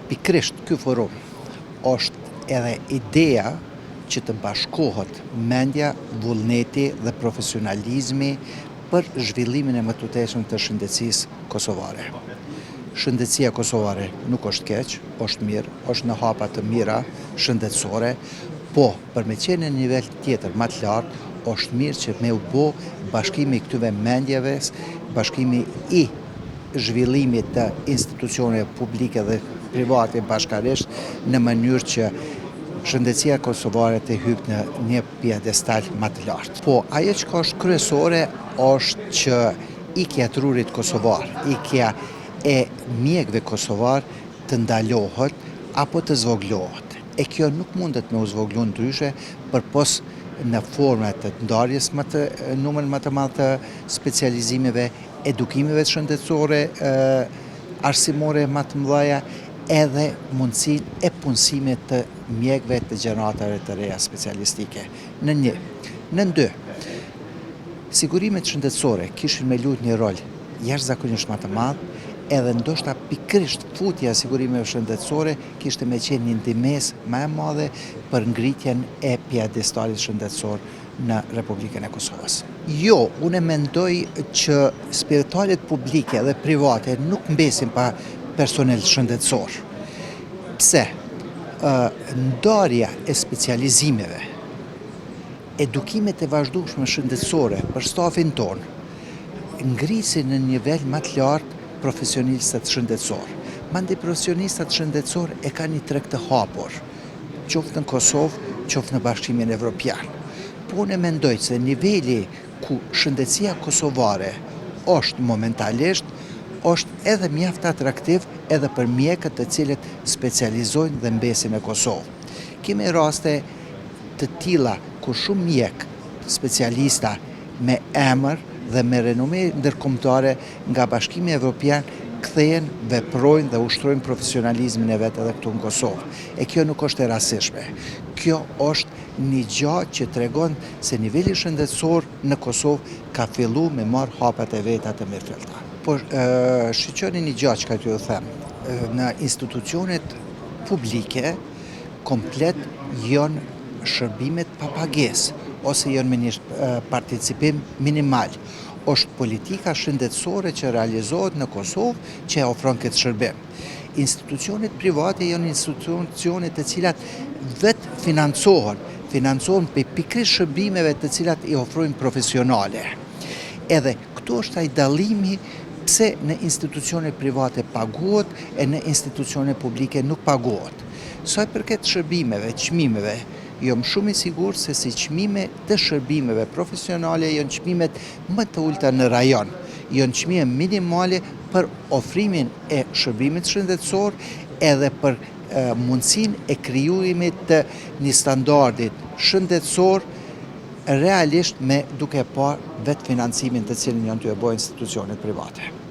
Pikrisht ky forum është edhe ideja që të bashkohet mendja, vullneti dhe profesionalizmi për zhvillimin e mëtuteshëm të shëndetësisë kosovare. Shëndetësia kosovare nuk është keq, është mirë, është në hapa të mira shëndetësore, po për me qenë në nivel tjetër më të lartë, është mirë që me u bë bashkimi i këtyre mendjeve, bashkimi i zhvillimit të institucioneve publike dhe private bashkarisht në mënyrë që shëndetësia kosovare të hyjë në një piedestal më të lartë. Po ajo që është kryesore është që ikja e trurit kosovar, ikja e mjekëve kosovar të ndalohet apo të zvoglohet. E kjo nuk mundet me u zvoglu ndryshe përpos në forma të ndarjes numër më të madh të specializimeve, edukimeve shëndetësore, arsimore më të mëdha, edhe mundësinë e punësimit të mjekëve të gjeneratave të reja specialistike. Në një. Në dy, sigurimet shëndetësore kishin me luajtur një rol jashtëzakonisht më të madh, edhe ndoshta pikrisht futja e sigurimeve shëndetësore kishte me qenë një ndihmesë më e madhe për ngritjen e piedestalit shëndetësor në Republikën e Kosovës. Jo, unë mendoj që spitalet publike dhe private nuk mbesin pa personel shëndetësor. Pse? Ndarja e specializimeve, edukimet e vazhdueshme shëndetësore për stafin ton, ngrisin në nivel më të lartë profesionistat shëndetësor. Mandej profesionistat shëndetësor e kanë një treg të hapur, qoftë në Kosovë, qoftë në Bashkimin Evropian. Po unë mendoj se niveli ku shëndetësia kosovare është momentalisht, është edhe mjaft atraktiv edhe për mjekët të cilët specializojnë dhe mbesin në Kosovë. Kemi raste të tilla ku shumë mjek, specialista me emër dhe me renome ndërkombëtare nga Bashkimi Evropian kthehen, veprojnë dhe ushtrojnë profesionalizmin e vetë edhe këtu në Kosovë. E kjo nuk është e rastishme. Kjo është një gjë që tregon se niveli shëndetësor në Kosovë ka filluar me marrë hapat e veta të mirëfillta. Po shiqoni një gjë që ju them. Në institucionet publike komplet janë shërbimet pa pagesë ose janë me një participim minimal. Është politika shëndetësore që realizohet në Kosovë që ofron këtë shërbim. Institucionet private janë institucionet të cilat vetë financohen për pikrisht shërbimeve të cilat i ofrojnë profesionale. Edhe këtu është ai dallimi pse në institucione private paguhet e në institucione publike nuk paguhet. Sa i përket shërbimeve, çmimeve, jam shumë i sigurt se si çmime të shërbimeve profesionale janë çmimet më të ulta në rajon. Janë çmime minimale për ofrimin e shërbimit shëndetësor edhe për mundësinë e krijimit të një standardi shëndetësor realisht me duke parë vetë financimin të cilin janë të e bëjë institucionet private.